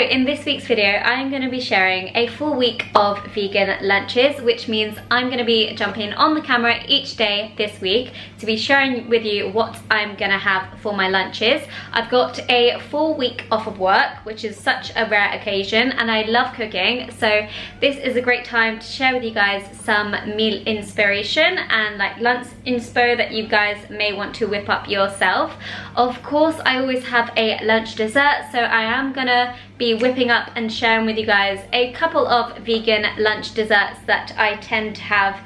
in this week's video, I'm going to be sharing a full week of vegan lunches, which means I'm going to be jumping on the camera each day this week to be sharing with you what I'm going to have for my lunches. I've got a full week off of work, which is such a rare occasion, and I love cooking, so this is a great time to share with you guys some meal inspiration and like lunch inspo that you guys may want to whip up yourself. Of course, I always have a lunch dessert, so I am gonna be whipping up and sharing with you guys a couple of vegan lunch desserts that I tend to have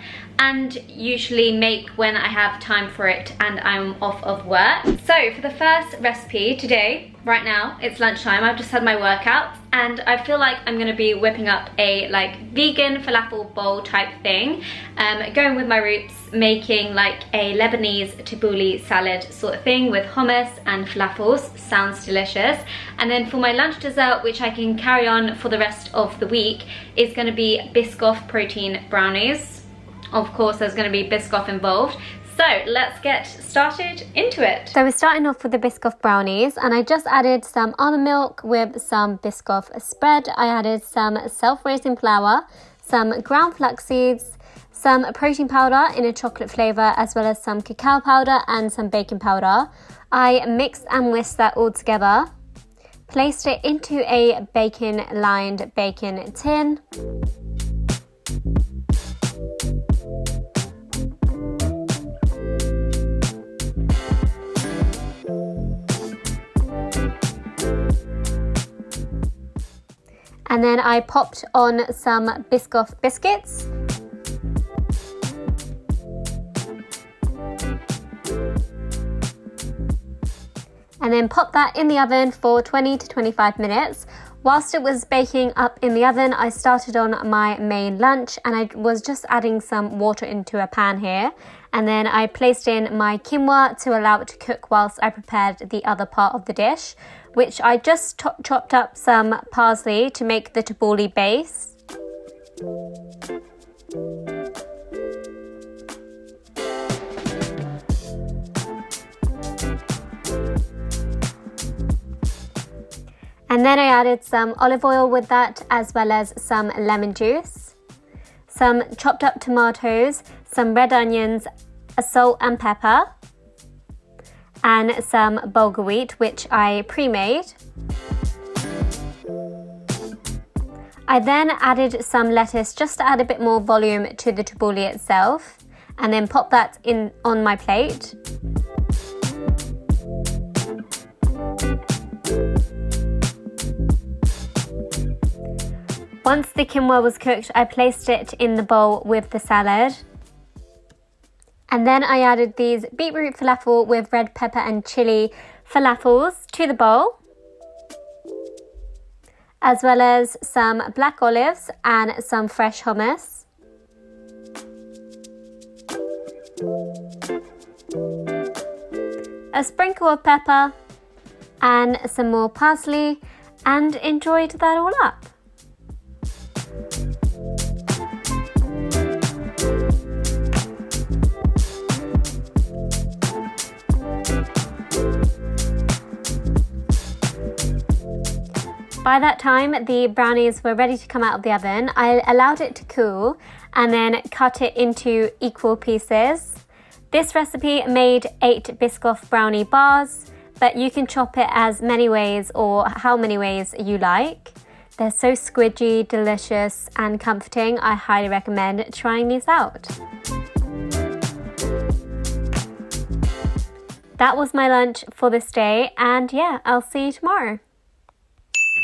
and usually make when I have time for it and I'm off of work. So for the first recipe today, right now, it's lunchtime, I've just had my workout and I feel like I'm gonna be whipping up a like vegan falafel bowl type thing, going with my roots, making like a Lebanese tabbouleh salad sort of thing with hummus and falafels. Sounds delicious. And then for my lunch dessert, which I can carry on for the rest of the week, is gonna be Biscoff protein brownies. Of course, there's going to be Biscoff involved. So let's get started into it. So we're starting off with the Biscoff brownies, and I just added some almond milk with some Biscoff spread. I added some self-raising flour, some ground flax seeds, some protein powder in a chocolate flavour, as well as some cacao powder and some baking powder. I mixed and whisked that all together, placed it into a bacon-lined baking tin. And then I popped on some Biscoff biscuits. And then pop that in the oven for 20 to 25 minutes. Whilst it was baking up in the oven, I started on my main lunch, and I was just adding some water into a pan here. And then I placed in my quinoa to allow it to cook whilst I prepared the other part of the dish, which I just chopped up some parsley to make the tabbouleh base. And then I added some olive oil with that, as well as some lemon juice, some chopped up tomatoes, some red onions, a salt and pepper, and some bulgur wheat, which I pre-made. I then added some lettuce just to add a bit more volume to the tabbouleh itself, and then pop that in on my plate. Once the quinoa was cooked, I placed it in the bowl with the salad. And then I added these beetroot falafel with red pepper and chili falafels to the bowl, as well as some black olives and some fresh hummus. A sprinkle of pepper and some more parsley, and enjoyed that all up. By that time, the brownies were ready to come out of the oven. I allowed it to cool and then cut it into equal pieces. This recipe made 8 Biscoff brownie bars, but you can chop it as many ways or how many ways you like. They're so squidgy, delicious and comforting. I highly recommend trying these out. That was my lunch for this day, and yeah, I'll see you tomorrow.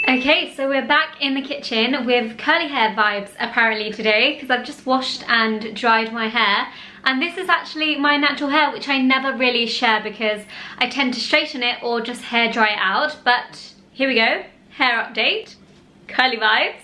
Okay, so we're back in the kitchen with curly hair vibes apparently today, because I've just washed and dried my hair, and this is actually my natural hair, which I never really share because I tend to straighten it or just hair dry it out. But here we go, hair update, curly vibes.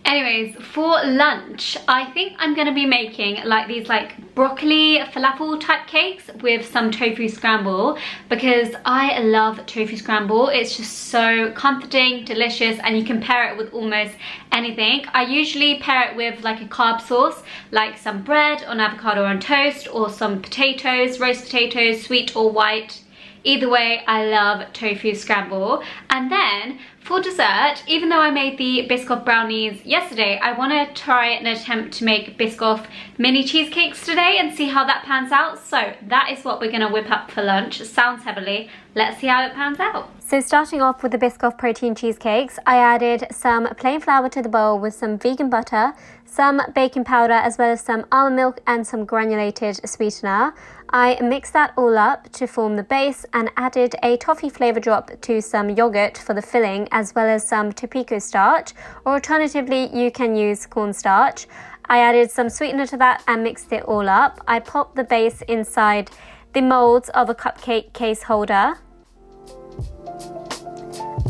Anyways, for lunch, I think I'm gonna be making like these like broccoli falafel type cakes with some tofu scramble, because I love tofu scramble. It's just so comforting, delicious, and you can pair it with almost anything. I usually pair it with like a carb sauce, like some bread on avocado on toast, or some potatoes, roast potatoes, sweet or white. Either way, I love tofu scramble. And then for dessert, even though I made the Biscoff brownies yesterday, I want to try and attempt to make Biscoff mini cheesecakes today and see how that pans out. So that is what we're going to whip up for lunch. Sounds heavenly. Let's see how it pans out. So starting off with the Biscoff protein cheesecakes, I added some plain flour to the bowl with some vegan butter, some baking powder, as well as some almond milk and some granulated sweetener. I mixed that all up to form the base and added a toffee flavor drop to some yogurt for the filling, as well as some tobacco starch, or alternatively you can use cornstarch. I added some sweetener to that and mixed it all up. I popped the base inside the molds of a cupcake case holder,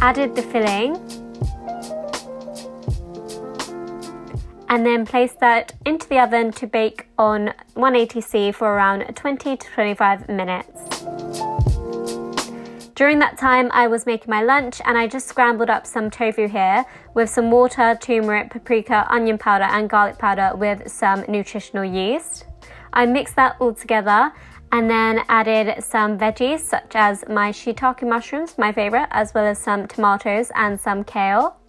added the filling, and then placed that into the oven to bake on 180°C for around 20 to 25 minutes. During that time, I was making my lunch and I just scrambled up some tofu here with some water, turmeric, paprika, onion powder and garlic powder with some nutritional yeast. I mixed that all together and then added some veggies such as my shiitake mushrooms, my favorite, as well as some tomatoes and some kale.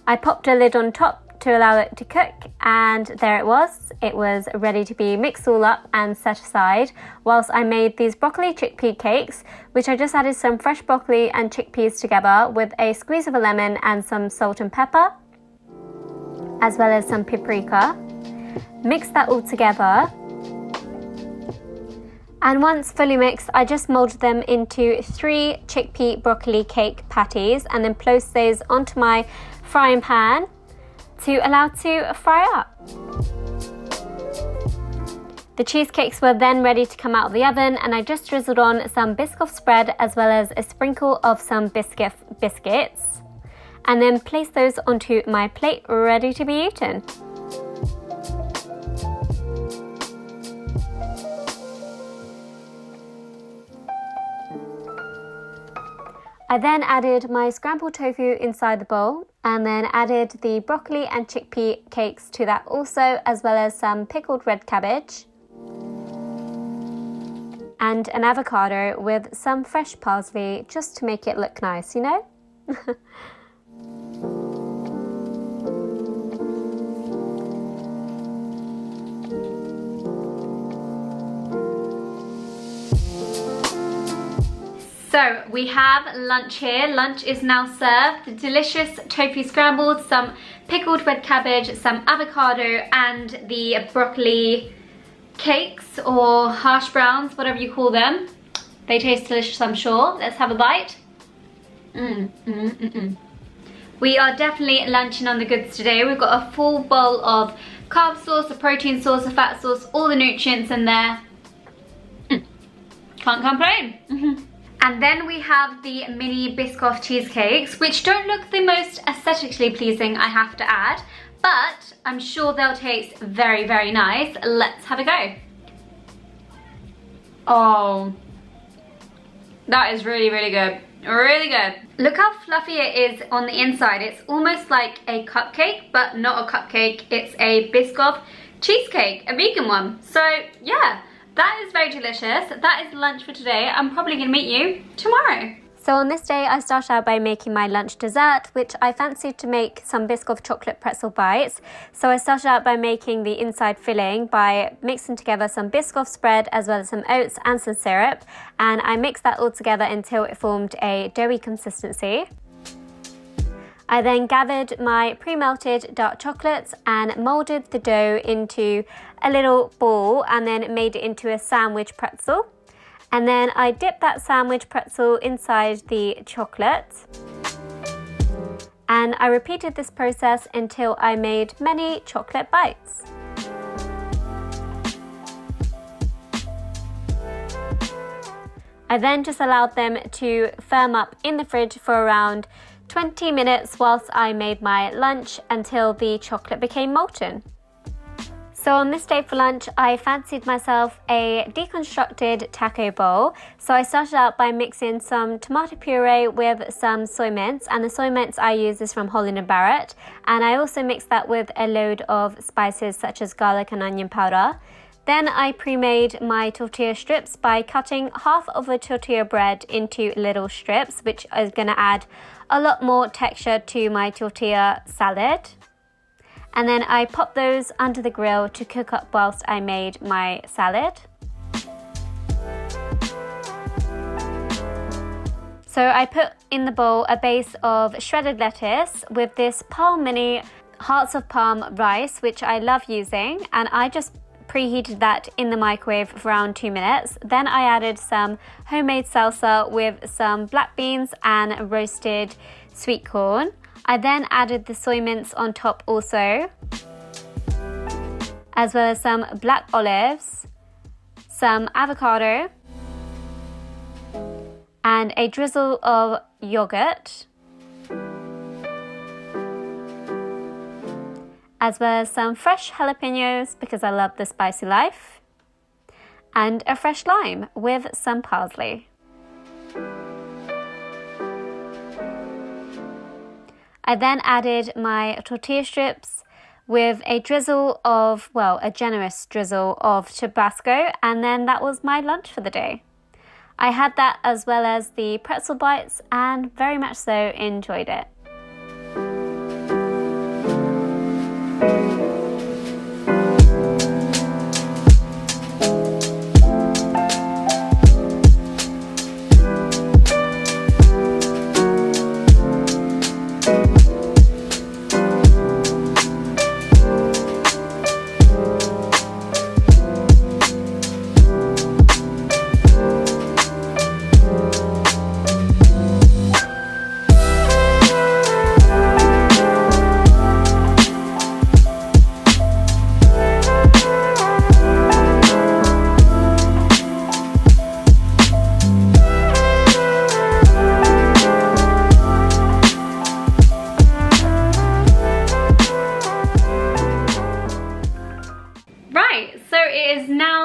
I popped a lid on top to allow it to cook, and there it was. It was ready to be mixed all up and set aside whilst I made these broccoli chickpea cakes, which I just added some fresh broccoli and chickpeas together with a squeeze of a lemon and some salt and pepper, as well as some paprika. Mixed that all together, and once fully mixed, I just molded them into 3 chickpea broccoli cake patties and then placed those onto my frying pan to allow to fry up. The cheesecakes were then ready to come out of the oven, and I just drizzled on some Biscoff spread as well as a sprinkle of some Biscoff biscuits, and then placed those onto my plate ready to be eaten. I then added my scrambled tofu inside the bowl and then added the broccoli and chickpea cakes to that also, as well as some pickled red cabbage and an avocado with some fresh parsley just to make it look nice, you know? So we have lunch here. Lunch is now served. The delicious tofu scrambled, some pickled red cabbage, some avocado, and the broccoli cakes or hash browns, whatever you call them. They taste delicious, I'm sure. Let's have a bite. We are definitely lunching on the goods today. We've got a full bowl of carb sauce, a protein sauce, a fat sauce, all the nutrients in there. Can't complain. And then we have the mini Biscoff cheesecakes, which don't look the most aesthetically pleasing, I have to add, but I'm sure they'll taste very, very nice. Let's have a go. Oh, that is really, really good. Really good. Look how fluffy it is on the inside. It's almost like a cupcake, but not a cupcake. It's a Biscoff cheesecake, a vegan one. So yeah. That is very delicious. That is lunch for today. I'm probably going to meet you tomorrow. So on this day, I started out by making my lunch dessert, which I fancied to make some Biscoff chocolate pretzel bites. So I started out by making the inside filling by mixing together some Biscoff spread as well as some oats and some syrup. And I mixed that all together until it formed a doughy consistency. I then gathered my pre-melted dark chocolates and molded the dough into a little ball and then made it into a sandwich pretzel. And then I dipped that sandwich pretzel inside the chocolate. And I repeated this process until I made many chocolate bites. I then just allowed them to firm up in the fridge for around 20 minutes whilst I made my lunch until the chocolate became molten. So on this day for lunch, I fancied myself a deconstructed taco bowl. So I started out by mixing some tomato puree with some soy mince, and the soy mince I use is from Holland & Barrett. And I also mixed that with a load of spices such as garlic and onion powder. Then I pre-made my tortilla strips by cutting half of a tortilla bread into little strips, which is going to add a lot more texture to my tortilla salad. And then I popped those under the grill to cook up whilst I made my salad. So I put in the bowl a base of shredded lettuce with this Palm Mini Hearts of Palm rice, which I love using, and I just preheated that in the microwave for around 2 minutes. Then I added some homemade salsa with some black beans and roasted sweet corn. I then added the soy mince on top also, as well as some black olives, some avocado, and a drizzle of yogurt, as well as some fresh jalapenos because I love the spicy life, and a fresh lime with some parsley. I then added my tortilla strips with a drizzle of, well, a generous drizzle of Tabasco, and then that was my lunch for the day. I had that as well as the pretzel bites and very much so enjoyed it.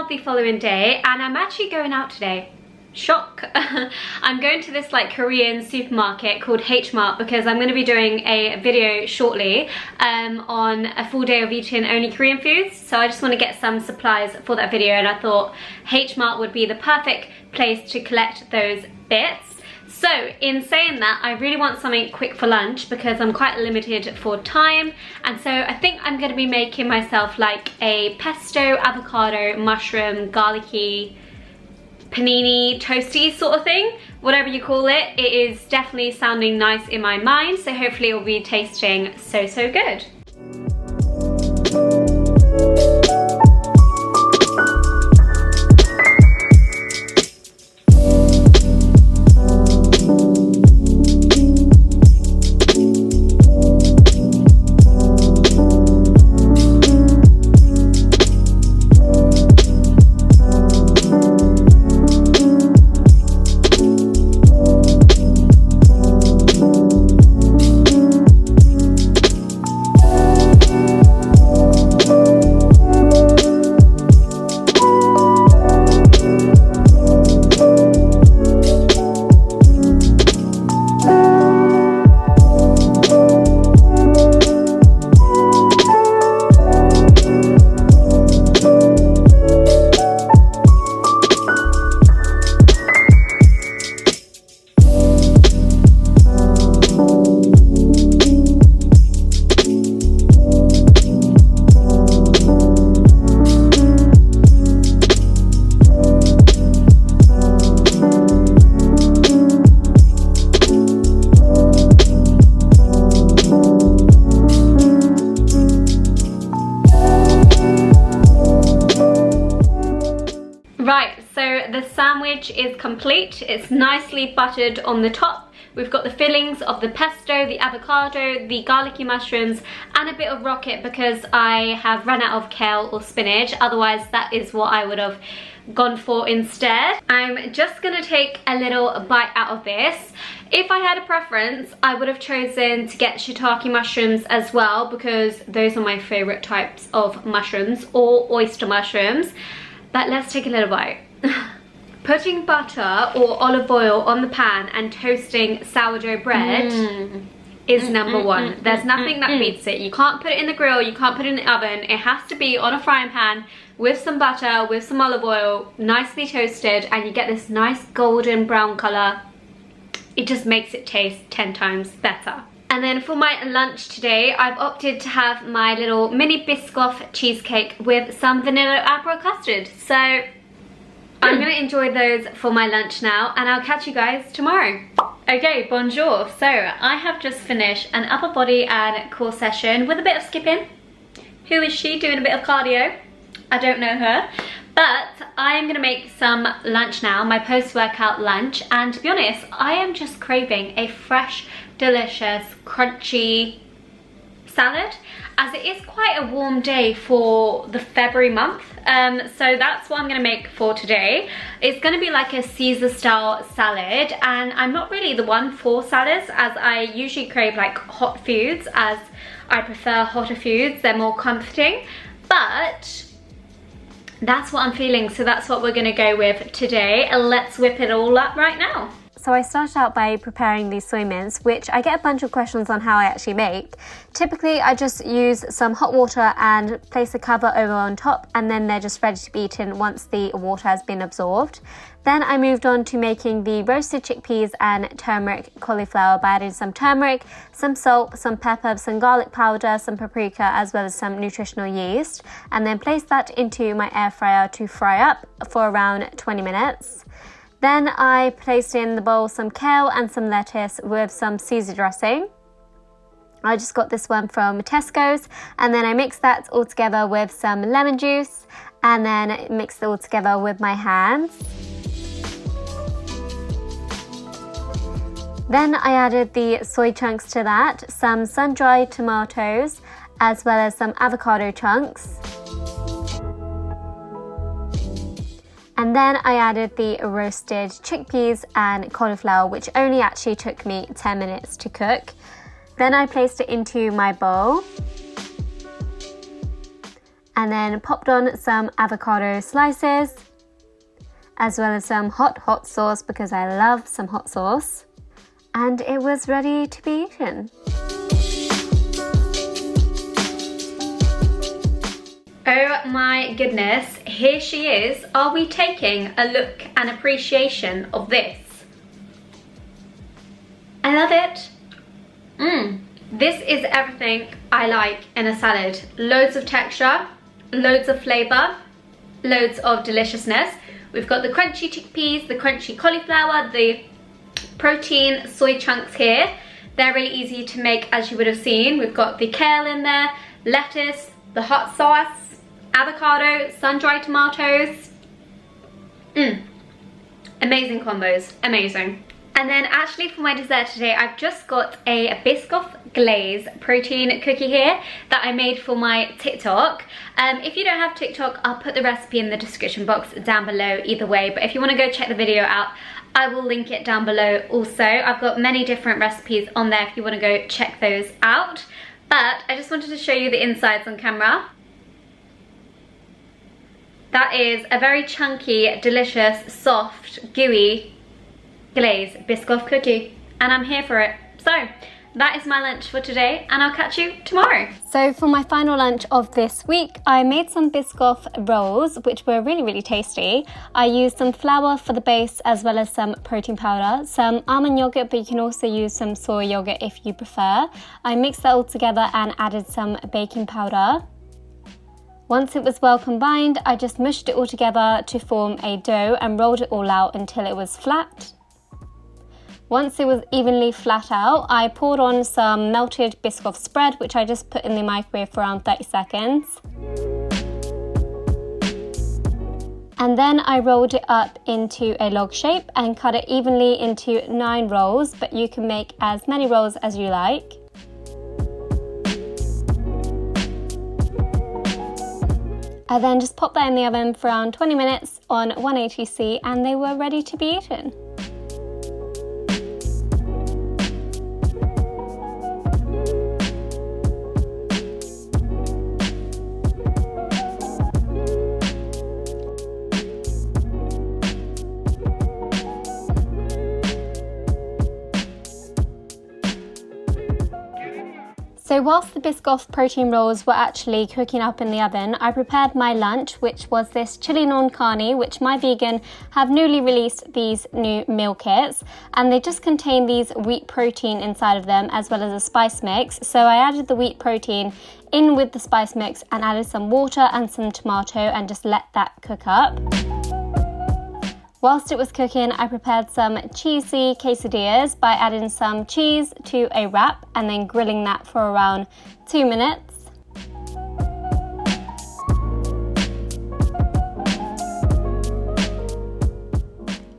The following day, and I'm actually going out today. Shock. I'm going to this like Korean supermarket called LHMYP because I'm going to be doing a video shortly on a full day of eating only Korean foods, so I just want to get some supplies for that video, and I thought LHMYP would be the perfect place to collect those bits. So in saying that, I really want something quick for lunch because I'm quite limited for time, and so I think I'm going to be making myself like a pesto, avocado, mushroom, garlicky, panini, toasty sort of thing. Whatever you call it, it is definitely sounding nice in my mind, so hopefully it will be tasting so good. Right, so the sandwich is complete. It's nicely buttered on the top. We've got the fillings of the pesto, the avocado, the garlicky mushrooms, and a bit of rocket because I have run out of kale or spinach. Otherwise, that is what I would have gone for instead. I'm just gonna take a little bite out of this. If I had a preference, I would have chosen to get shiitake mushrooms as well because those are my favorite types of mushrooms, or oyster mushrooms. But let's take a little bite. Putting butter or olive oil on the pan and toasting sourdough bread is number one. There's nothing that beats it. You can't put it in the grill, you can't put it in the oven. It has to be on a frying pan with some butter, with some olive oil, nicely toasted, and you get this nice golden brown colour. It just makes it taste 10 times better. And then for my lunch today, I've opted to have my little mini Biscoff cheesecake with some vanilla apple custard. So I'm gonna enjoy those for my lunch now, and I'll catch you guys tomorrow. Okay, bonjour. So I have just finished an upper body and core session with a bit of skipping. Who is she doing a bit of cardio? I don't know her. But I'm gonna make some lunch now, my post-workout lunch. And to be honest, I am just craving a fresh, delicious, crunchy salad, as it is quite a warm day for the February month. So that's what I'm gonna make for today. It's gonna be like a Caesar style salad, and I'm not really the one for salads, as I usually crave like hot foods, as I prefer hotter foods, they're more comforting. But that's what I'm feeling, so that's what we're gonna go with today. Let's whip it all up right now. So I started out by preparing these soy mince, which I get a bunch of questions on how I actually make. Typically, I just use some hot water and place a cover over on top, and then they're just ready to be eaten once the water has been absorbed. Then I moved on to making the roasted chickpeas and turmeric cauliflower by adding some turmeric, some salt, some pepper, some garlic powder, some paprika, as well as some nutritional yeast, and then place that into my air fryer to fry up for around 20 minutes. Then I placed in the bowl some kale and some lettuce with some Caesar dressing. I just got this one from Tesco's, and then I mixed that all together with some lemon juice, and then mixed it all together with my hands. Then I added the soy chunks to that, some sun-dried tomatoes, as well as some avocado chunks. And then I added the roasted chickpeas and cauliflower, which only actually took me 10 minutes to cook. Then I placed it into my bowl, and then popped on some avocado slices, as well as some hot sauce, because I love some hot sauce. And it was ready to be eaten. Oh my goodness, here she is. Are we taking a look and appreciation of this? I love it. This is everything I like in a salad. Loads of texture, loads of flavour, loads of deliciousness. We've got the crunchy chickpeas, the crunchy cauliflower, the protein soy chunks here. They're really easy to make, as you would have seen. We've got the kale in there, lettuce, the hot sauce, avocado, sun-dried tomatoes. Amazing combos, amazing. And then actually for my dessert today, I've just got a Biscoff glaze protein cookie here that I made for my TikTok. If you don't have TikTok, I'll put the recipe in the description box down below either way. But if you want to go check the video out, I will link it down below also. I've got many different recipes on there if you want to go check those out. But I just wanted to show you the insides on camera. That is a very chunky, delicious, soft, gooey glaze Biscoff cookie, and I'm here for it. So that is my lunch for today, and I'll catch you tomorrow. So for my final lunch of this week, I made some Biscoff rolls, which were really tasty. I used some flour for the base, as well as some protein powder, some almond yogurt, but you can also use some soy yogurt if you prefer. I mixed that all together and added some baking powder. Once it was well combined, I just mushed it all together to form a dough and rolled it all out until it was flat. Once it was evenly flat out, I poured on some melted Biscoff spread, which I just put in the microwave for around 30 seconds. And then I rolled it up into a log shape and cut it evenly into 9 rolls, but you can make as many rolls as you like. I then just popped that in the oven for around 20 minutes on 180°, and they were ready to be eaten. So whilst the Biscoff protein rolls were actually cooking up in the oven, I prepared my lunch, which was this chili non carni, which my vegan have newly released these new meal kits, and they just contain these wheat protein inside of them as well as a spice mix. So I added the wheat protein in with the spice mix and added some water and some tomato and just let that cook up. Whilst it was cooking, I prepared some cheesy quesadillas by adding some cheese to a wrap and then grilling that for around 2 minutes.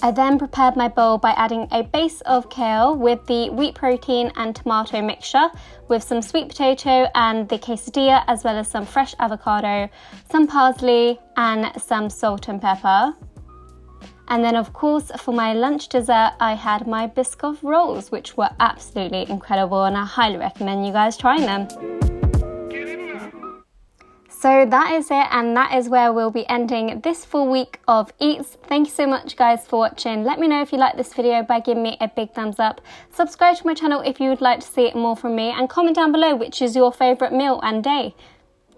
I then prepared my bowl by adding a base of kale with the wheat protein and tomato mixture with some sweet potato and the quesadilla, as well as some fresh avocado, some parsley and some salt and pepper. And then of course for my lunch dessert I had my Biscoff rolls, which were absolutely incredible, and I highly recommend you guys trying them. So that is it, and that is where we'll be ending this full week of eats. Thank you so much guys for watching. Let me know if you like this video by giving me a big thumbs up. Subscribe to my channel if you would like to see more from me, and comment down below which is your favourite meal and day.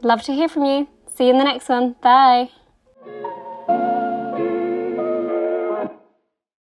Love to hear from you. See you in the next one. Bye.